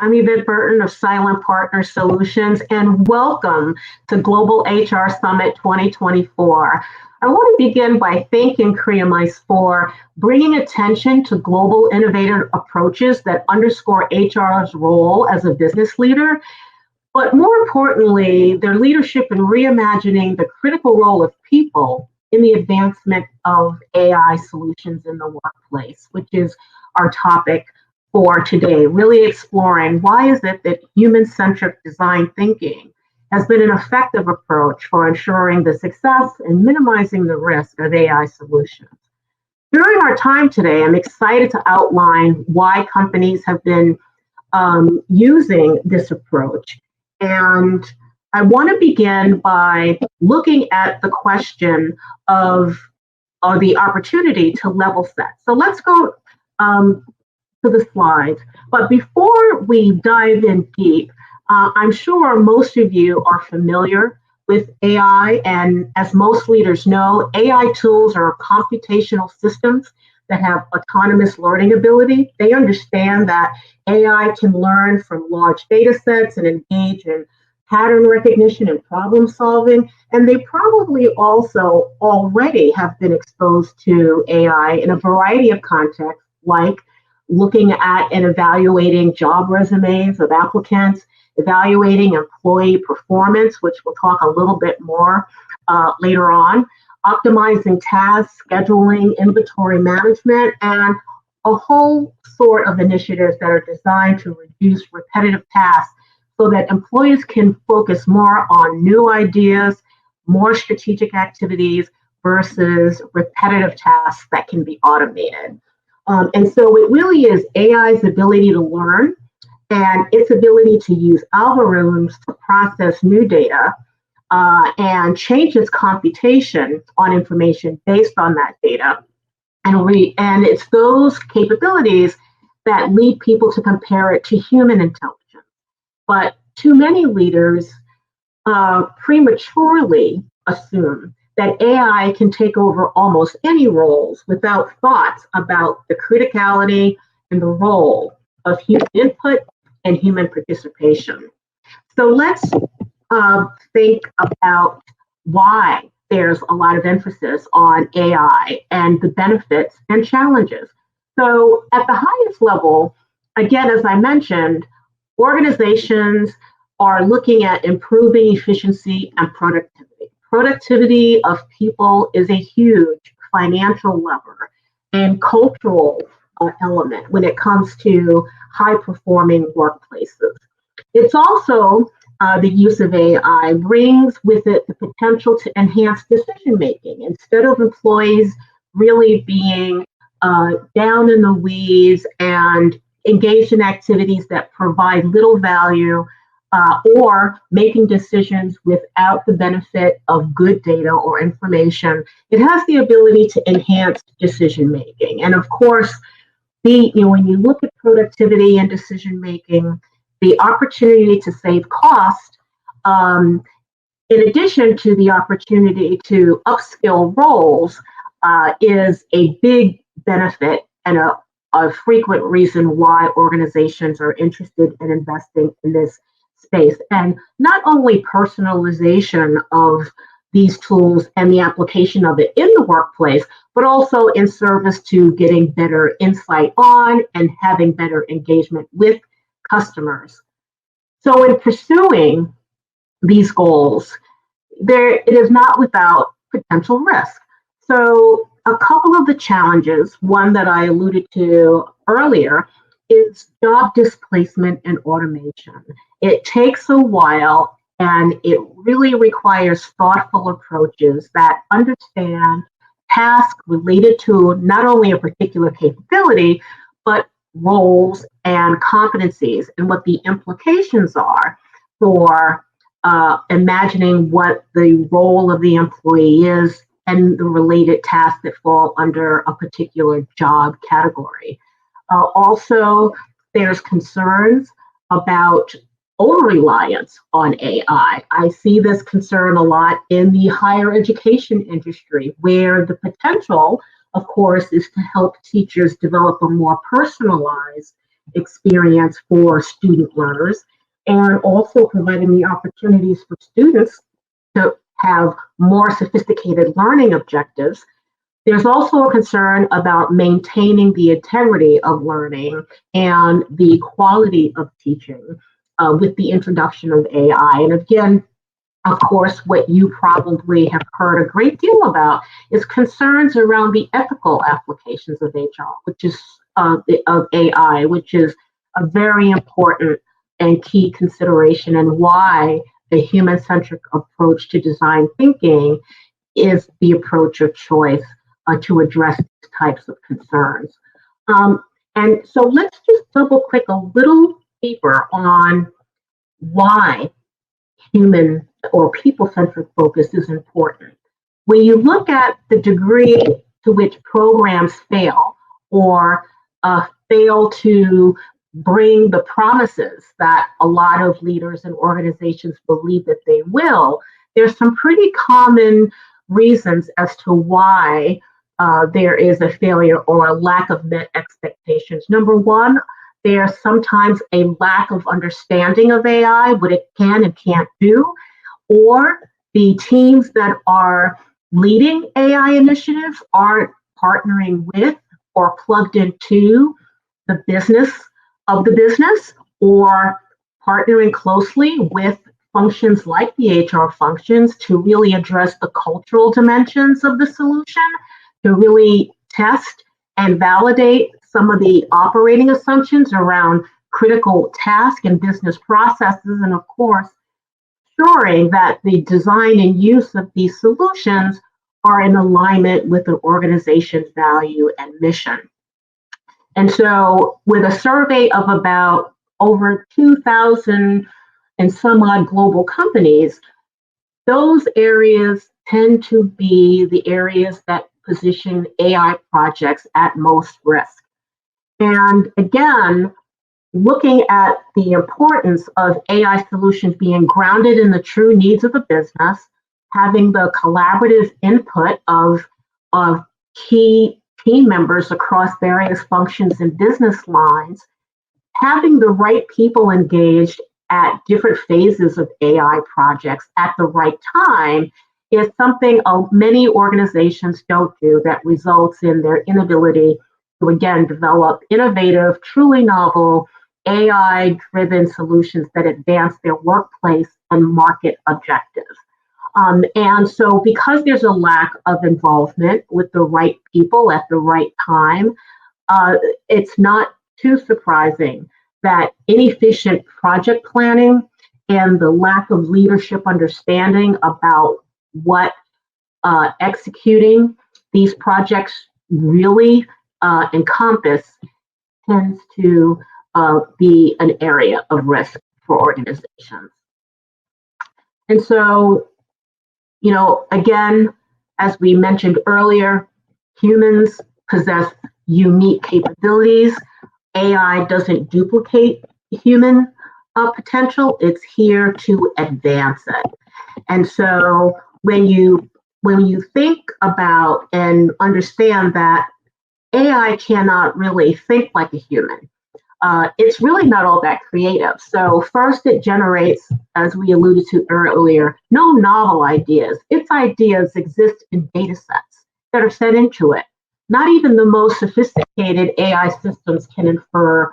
I'm Yvette Burton of Silent Partner Solutions, and welcome to Global HR Summit 2024. I want to begin by thanking Creamice for bringing attention to global innovative approaches that underscore HR's role as a business leader, but more importantly, their leadership in reimagining the critical role of people in the advancement of AI solutions in the workplace, which is our topic for today, really exploring why is it that human-centric design thinking has been an effective approach for ensuring the success and minimizing the risk of AI solutions. During our time today, I'm excited to outline why companies have been using this approach. And I want to begin by looking at the question of or the opportunity to level set. So let's go to the slides. But before we dive in deep, I'm sure most of you are familiar with AI, and as most leaders know, AI tools are computational systems that have autonomous learning ability. They understand that AI can learn from large data sets and engage in pattern recognition and problem solving, and they probably also already have been exposed to AI in a variety of contexts, like looking at and evaluating job resumes of applicants, evaluating employee performance, which we'll talk a little bit more later on, optimizing tasks, scheduling, inventory management, and a whole sort of initiatives that are designed to reduce repetitive tasks so that employees can focus more on new ideas, more strategic activities versus repetitive tasks that can be automated. And so it really is AI's ability to learn and its ability to use algorithms to process new data and change its computation on information based on that data. And it's those capabilities that lead people to compare it to human intelligence. But too many leaders prematurely assume that AI can take over almost any roles without thoughts about the criticality and the role of human input and human participation. So let's think about why there's a lot of emphasis on AI and the benefits and challenges. So at the highest level, again, as I mentioned, organizations are looking at improving efficiency and productivity. Productivity of people is a huge financial lever and cultural element when it comes to high-performing workplaces. It's also the use of AI brings with it the potential to enhance decision-making. Instead of employees really being down in the weeds and engaged in activities that provide little value, or making decisions without the benefit of good data or information, it has the ability to enhance decision making. And of course, when you look at productivity and decision making, the opportunity to save cost, in addition to the opportunity to upskill roles, is a big benefit and a frequent reason why organizations are interested in investing in this space. And not only personalization of these tools and the application of it in the workplace, but also in service to getting better insight on and having better engagement with customers. So in pursuing these goals, it is not without potential risk. So a couple of the challenges, one that I alluded to earlier, is job displacement and automation. It takes a while, and it really requires thoughtful approaches that understand tasks related to not only a particular capability, but roles and competencies and what the implications are for imagining what the role of the employee is and the related tasks that fall under a particular job category. Also, there's concerns about over-reliance on AI. I see this concern a lot in the higher education industry, where the potential, of course, is to help teachers develop a more personalized experience for student learners, and also providing the opportunities for students to have more sophisticated learning objectives. There's also a concern about maintaining the integrity of learning and the quality of teaching with the introduction of AI. And again, of course, what you probably have heard a great deal about is concerns around the ethical applications of HR, which is of AI, which is a very important and key consideration, and why the human-centric approach to design thinking is the approach of choice to address these types of concerns. And so let's just double click a little deeper on why human or people-centric focus is important. When you look at the degree to which programs fail or fail to bring the promises that a lot of leaders and organizations believe that they will, there's some pretty common reasons as to why there is a failure or a lack of met expectations. Number one, there's sometimes a lack of understanding of AI, what it can and can't do, or the teams that are leading AI initiatives aren't partnering with or plugged into the business of the business, or partnering closely with functions like the HR functions to really address the cultural dimensions of the solution, to really test and validate some of the operating assumptions around critical task and business processes, and of course, ensuring that the design and use of these solutions are in alignment with an organization's value and mission. And so with a survey of about over 2,000 and some odd global companies, those areas tend to be the areas that position AI projects at most risk. And again, looking at the importance of AI solutions being grounded in the true needs of the business, having the collaborative input of key team members across various functions and business lines, having the right people engaged at different phases of AI projects at the right time is something many organizations don't do, that results in their inability to, again, develop innovative, truly novel, AI-driven solutions that advance their workplace and market objectives. And so because there's a lack of involvement with the right people at the right time, it's not too surprising that inefficient project planning and the lack of leadership understanding about what executing these projects really encompass tends to be an area of risk for organizations. And so, again, as we mentioned earlier, humans possess unique capabilities. AI doesn't duplicate human potential. It's here to advance it. And so when you think about and understand that AI cannot really think like a human, it's really not all that creative. So first, it generates, as we alluded to earlier, no novel ideas. Its ideas exist in data sets that are fed into it. Not even the most sophisticated AI systems can infer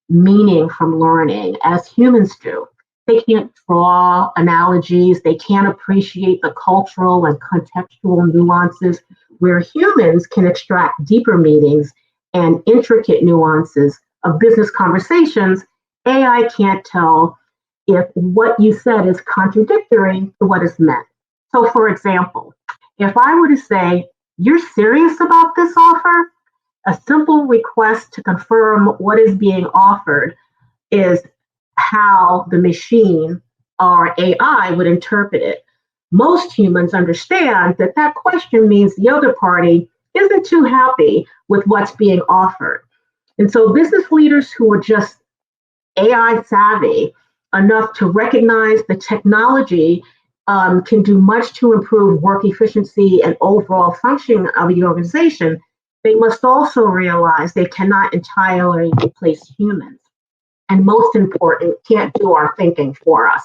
meaning from learning as humans do. They can't draw analogies. They can't appreciate the cultural and contextual nuances where humans can extract deeper meanings and intricate nuances of business conversations. AI can't tell if what you said is contradictory to what is meant. So for example, if I were to say, "You're serious about this offer?" A simple request to confirm what is being offered is how the machine or AI would interpret it. Most humans understand that that question means the other party isn't too happy with what's being offered. And so business leaders who are just AI savvy enough to recognize the technology can do much to improve work efficiency and overall functioning of the organization, they must also realize they cannot entirely replace humans. And most important, can't do our thinking for us.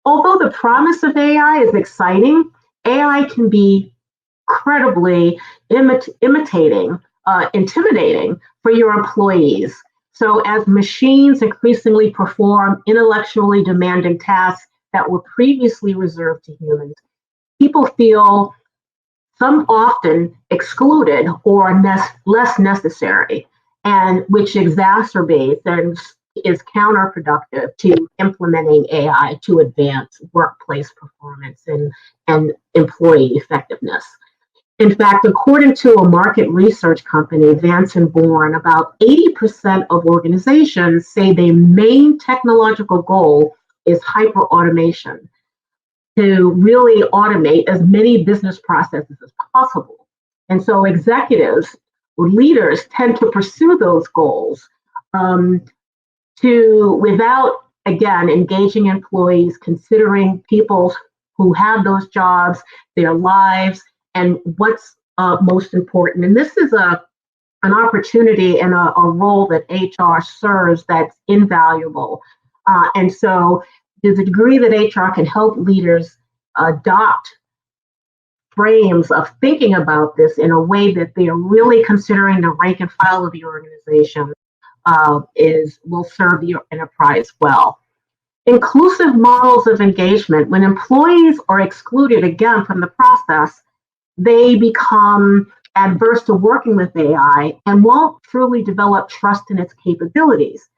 Although the promise of AI is exciting, AI can be incredibly intimidating for your employees. So as machines increasingly perform intellectually demanding tasks that were previously reserved to humans, people feel some often excluded or less necessary, and which exacerbates and is counterproductive to implementing AI to advance workplace performance and employee effectiveness. In fact, according to a market research company, Vance and Born, about 80% of organizations say their main technological goal is hyper-automation, to really automate as many business processes as possible. And so executives or leaders tend to pursue those goals without, again, engaging employees, considering people who have those jobs, their lives, and what's most important. And this is an opportunity and a role that HR serves that's invaluable. And so to the degree that HR can help leaders adopt frames of thinking about this in a way that they are really considering the rank and file of the organization, will serve the enterprise well. Inclusive models of engagement. When employees are excluded again from the process, they become adverse to working with AI and won't truly develop trust in its capabilities,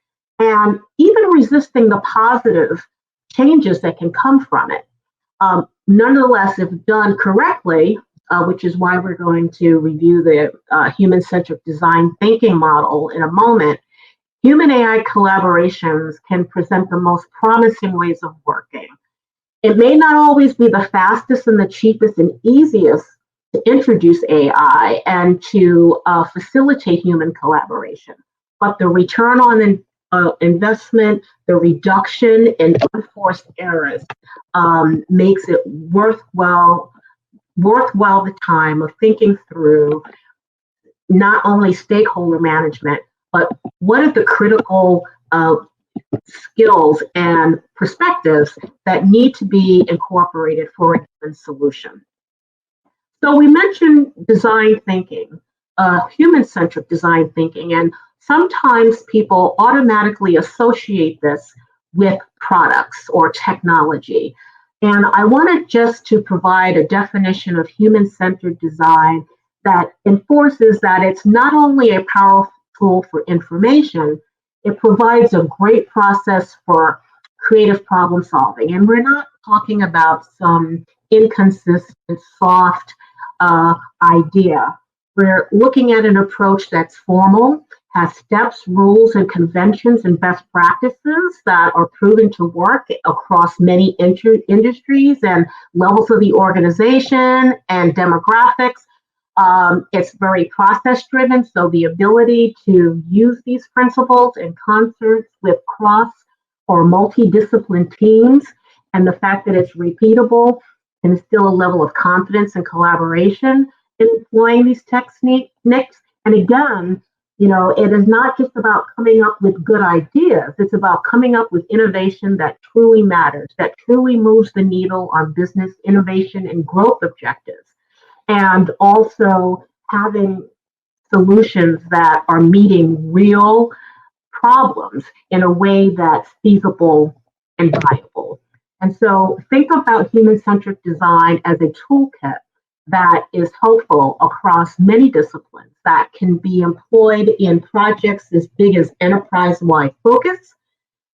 and even resisting the positive changes that can come from it. Nonetheless, if done correctly, which is why we're going to review the human-centric design thinking model in a moment, human AI collaborations can present the most promising ways of working. It may not always be the fastest and the cheapest and easiest to introduce AI and to facilitate human collaboration, but the return on investment, the reduction in unforced errors makes it worthwhile the time of thinking through not only stakeholder management, but what are the critical skills and perspectives that need to be incorporated for a given solution. So we mentioned design thinking, human-centric design thinking, and sometimes people automatically associate this with products or technology. And I wanted just to provide a definition of human-centered design that enforces that it's not only a powerful tool for information, it provides a great process for creative problem solving. And we're not talking about some inconsistent, soft idea. We're looking at an approach that's formal, has steps, rules, and conventions and best practices that are proven to work across many industries and levels of the organization and demographics. It's very process-driven, so the ability to use these principles in concert with cross or multidiscipline teams, and the fact that it's repeatable and instill a level of confidence and collaboration in employing these techniques. And again, it is not just about coming up with good ideas. It's about coming up with innovation that truly matters, that truly moves the needle on business innovation and growth objectives. And also having solutions that are meeting real problems in a way that's feasible and viable. And so think about human-centric design as a toolkit that is helpful across many disciplines, that can be employed in projects as big as enterprise-wide focus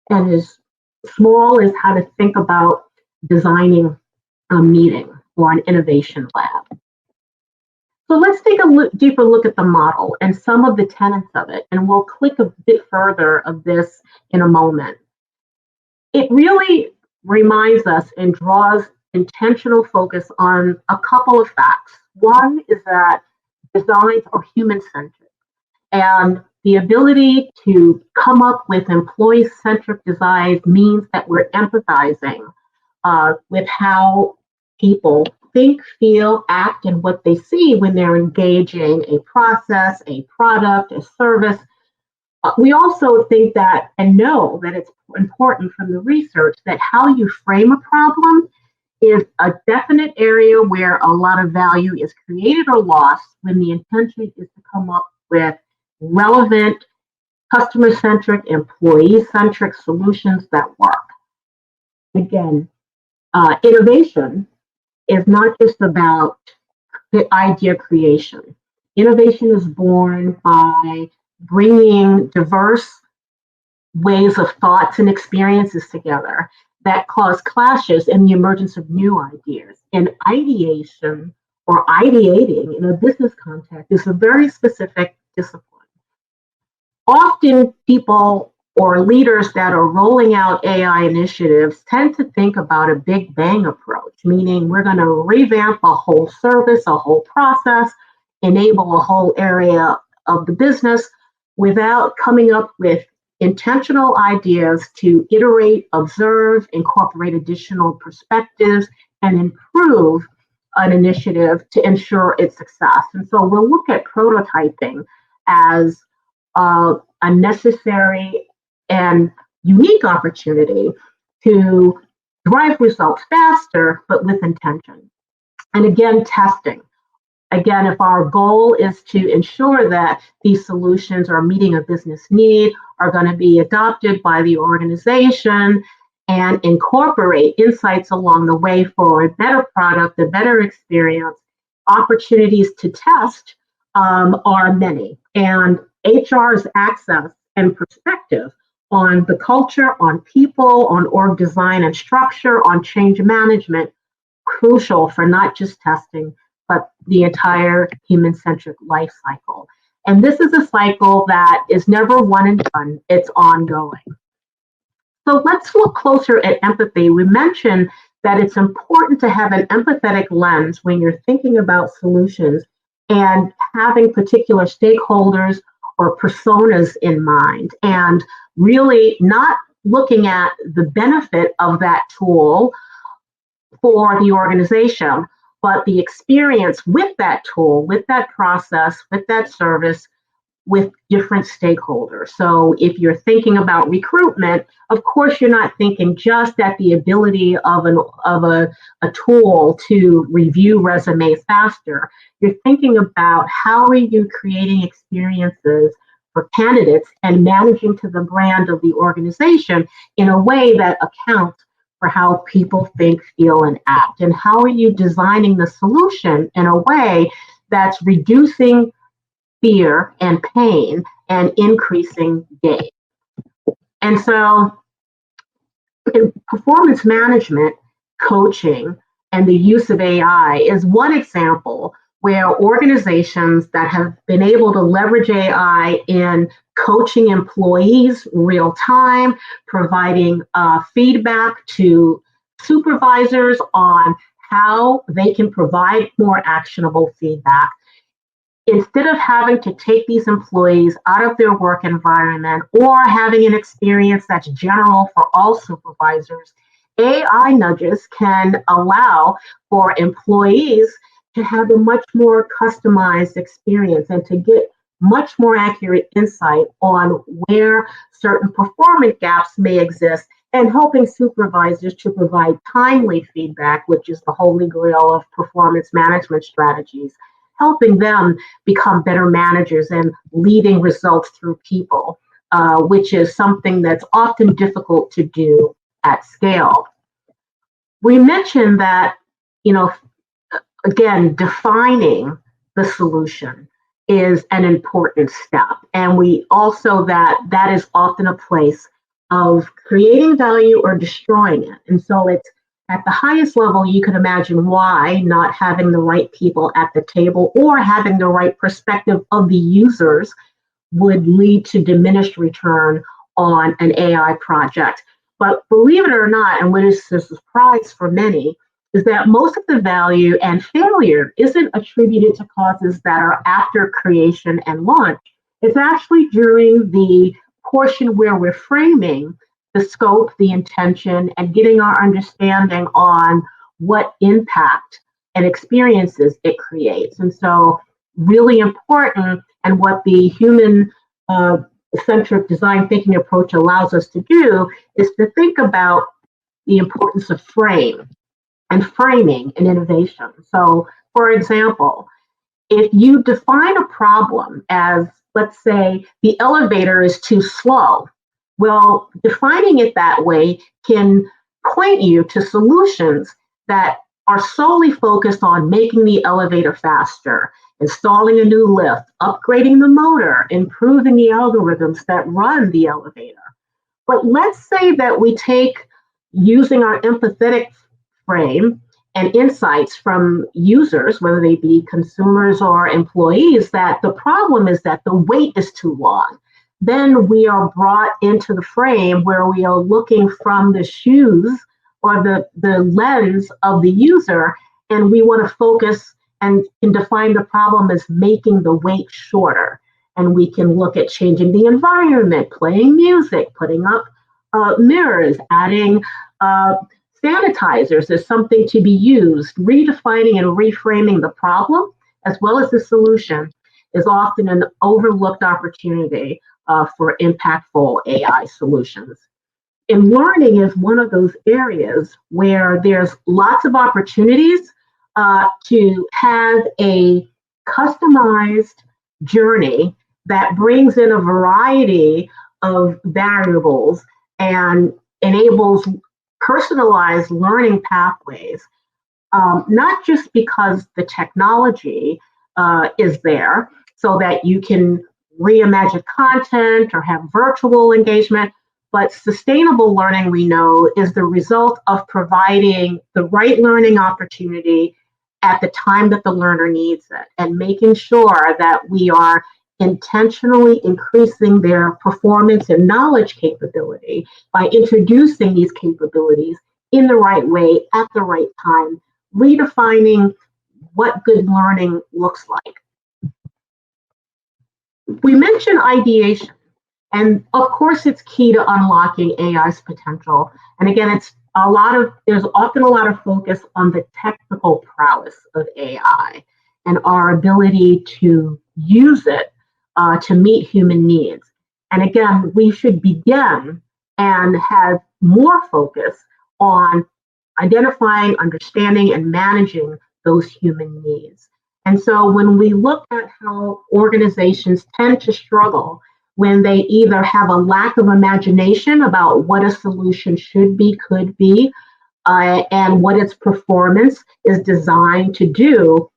and as small as how to think about designing a meeting or an innovation lab. So let's take a deeper look at the model and some of the tenets of it, and we'll click a bit further of this in a moment. It really reminds us and draws intentional focus on a couple of facts. One is that designs are human-centric, and the ability to come up with employee-centric designs means that we're empathizing with how people think, feel, act, and what they see when they're engaging a process, a product, a service. We also think that and know that it's important from the research that how you frame a problem is a definite area where a lot of value is created or lost when the intention is to come up with relevant, customer-centric, employee-centric solutions that work. Again, innovation is not just about the idea creation. Innovation is born by bringing diverse ways of thoughts and experiences together that cause clashes and the emergence of new ideas. And ideation or ideating in a business context is a very specific discipline. Often people or leaders that are rolling out AI initiatives tend to think about a big bang approach, meaning we're going to revamp a whole service, a whole process, enable a whole area of the business without coming up with intentional ideas to iterate, observe, incorporate additional perspectives, and improve an initiative to ensure its success. And so we'll look at prototyping as a necessary and unique opportunity to drive results faster, but with intention. And again, testing. Again, if our goal is to ensure that these solutions are meeting a business need, are going to be adopted by the organization, and incorporate insights along the way for a better product, a better experience, opportunities to test are many. And HR's access and perspective on the culture, on people, on org design and structure, on change management, crucial for not just testing, but the entire human-centric life cycle. And this is a cycle that is never one and done, it's ongoing. So let's look closer at empathy. We mentioned that it's important to have an empathetic lens when you're thinking about solutions and having particular stakeholders or personas in mind, and really not looking at the benefit of that tool for the organization, but the experience with that tool, with that process, with that service, with different stakeholders. So if you're thinking about recruitment, of course, you're not thinking just at the ability of a tool to review resumes faster. You're thinking about how are you creating experiences for candidates and managing to the brand of the organization in a way that accounts for how people think, feel, and act. And how are you designing the solution in a way that's reducing fear and pain and increasing gain? And so in performance management, coaching, and the use of AI is one example where organizations that have been able to leverage AI in coaching employees real time, providing feedback to supervisors on how they can provide more actionable feedback. Instead of having to take these employees out of their work environment or having an experience that's general for all supervisors, AI nudges can allow for employees to have a much more customized experience and to get much more accurate insight on where certain performance gaps may exist, and helping supervisors to provide timely feedback, which is the holy grail of performance management strategies, helping them become better managers and leading results through people, which is something that's often difficult to do at scale. We mentioned that, again, defining the solution is an important step. And we also that is often a place of creating value or destroying it. And so it's at the highest level, you can imagine why not having the right people at the table or having the right perspective of the users would lead to diminished return on an AI project. But believe it or not, and what is a surprise for many, is that most of the value and failure isn't attributed to causes that are after creation and launch. It's actually during the portion where we're framing the scope, the intention, and getting our understanding on what impact and experiences it creates. And so really important, and what the human-centric design thinking approach allows us to do is to think about the importance of framing and innovation. So, for example, if you define a problem as, let's say, the elevator is too slow, well, defining it that way can point you to solutions that are solely focused on making the elevator faster, installing a new lift, upgrading the motor, improving the algorithms that run the elevator. But let's say that we take using our empathetic frame and insights from users, whether they be consumers or employees, that the problem is that the wait is too long. Then we are brought into the frame where we are looking from the shoes or the lens of the user, and we want to focus and can define the problem as making the wait shorter. And we can look at changing the environment, playing music, putting up mirrors, adding sanitizers as something to be used. Redefining and reframing the problem as well as the solution is often an overlooked opportunity for impactful AI solutions. And learning is one of those areas where there's lots of opportunities to have a customized journey that brings in a variety of variables and enables personalized learning pathways, not just because the technology is there so that you can reimagine content or have virtual engagement, but sustainable learning, we know, is the result of providing the right learning opportunity at the time that the learner needs it, and making sure that we are intentionally increasing their performance and knowledge capability by introducing these capabilities in the right way at the right time, redefining what good learning looks like. We mentioned ideation, and of course it's key to unlocking AI's potential. And again, there's often a lot of focus on the technical prowess of AI and our ability to use it to meet human needs. And again, we should begin and have more focus on identifying, understanding, and managing those human needs. And so when we look at how organizations tend to struggle when they either have a lack of imagination about what a solution should be, could be, and what its performance is designed to do,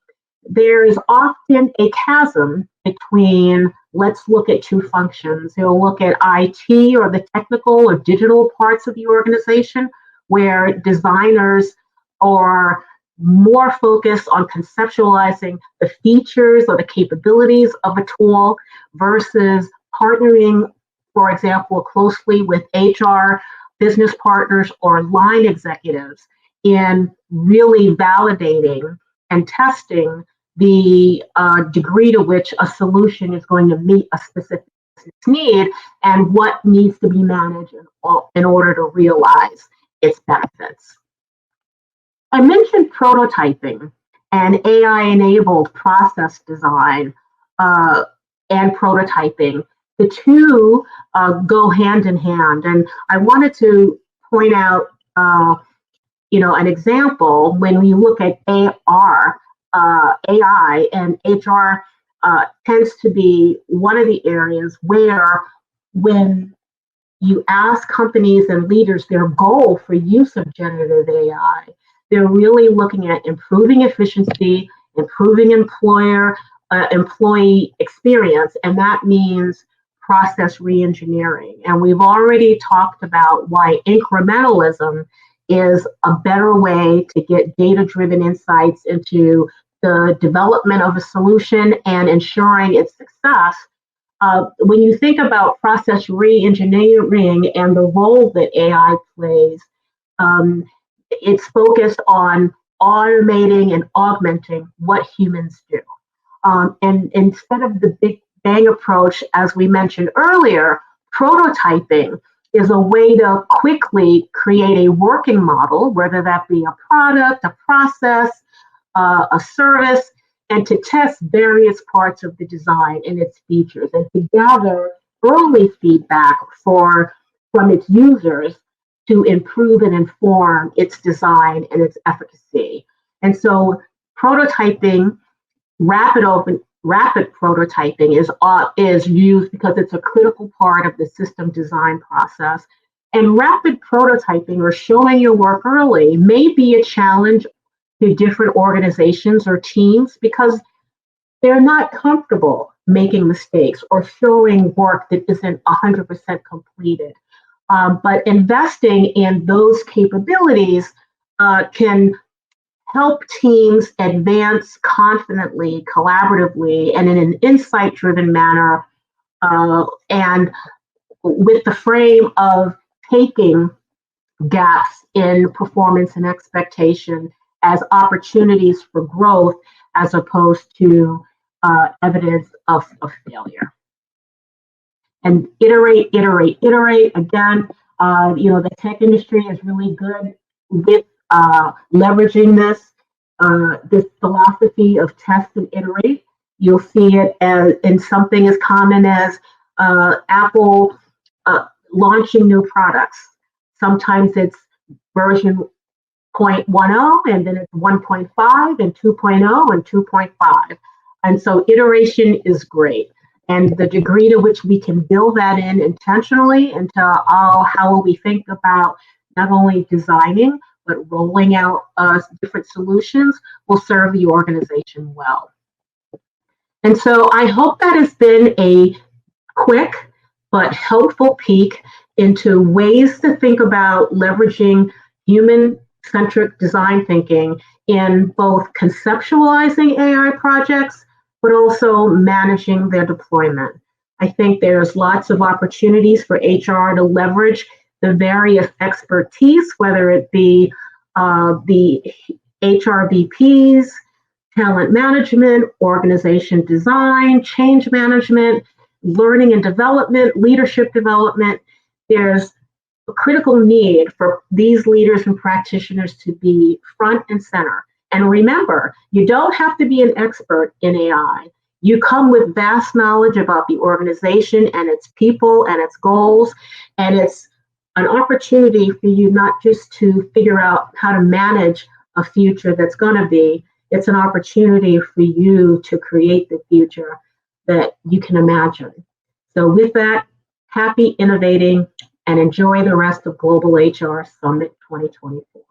there is often a chasm between, let's look at two functions. You'll look at IT or the technical or digital parts of the organization, where designers are more focused on conceptualizing the features or the capabilities of a tool versus partnering, for example, closely with HR, business partners, or line executives in really validating and testing the degree to which a solution is going to meet a specific need and what needs to be managed in order to realize its benefits. I mentioned prototyping and AI-enabled process design and prototyping. The two go hand in hand, and I wanted to point out, an example when we look at AI and HR tends to be one of the areas where, when you ask companies and leaders their goal for use of generative AI, they're really looking at improving efficiency, improving employee experience, and that means process reengineering. And we've already talked about why incrementalism is a better way to get data-driven insights into the development of a solution and ensuring its success. When you think about process re-engineering and the role that AI plays, it's focused on automating and augmenting what humans do. And instead of the big bang approach, as we mentioned earlier, prototyping is a way to quickly create a working model, whether that be a product, a process, a service, and to test various parts of the design and its features, and to gather early feedback from its users to improve and inform its design and its efficacy. And so prototyping, rapid prototyping is used because it's a critical part of the system design process. And rapid prototyping, or showing your work early, may be a challenge to different organizations or teams because they're not comfortable making mistakes or showing work that isn't 100% completed. But investing in those capabilities can help teams advance confidently, collaboratively, and in an insight-driven manner, and with the frame of taking gaps in performance and expectation as opportunities for growth as opposed to evidence of failure. And iterate. Again, the tech industry is really good with leveraging this philosophy of test and iterate. You'll see it in something as common as Apple launching new products. Sometimes it's version 0.10, and then it's 1.5 and 2.0 and 2.5. And so iteration is great. And the degree to which we can build that in intentionally into how we think about not only designing, but rolling out different solutions will serve the organization well. And so I hope that has been a quick but helpful peek into ways to think about leveraging human-centric design thinking in both conceptualizing AI projects, but also managing their deployment. I think there's lots of opportunities for HR to leverage the various expertise, whether it be the HRBPs, talent management, organization design, change management, learning and development, leadership development. There's a critical need for these leaders and practitioners to be front and center. And remember, you don't have to be an expert in AI. You come with vast knowledge about the organization and its people and its goals, and it's an opportunity for you not just to figure out how to manage a future that's going to be, it's an opportunity for you to create the future that you can imagine. So with that, happy innovating and enjoy the rest of Global HR Summit 2024.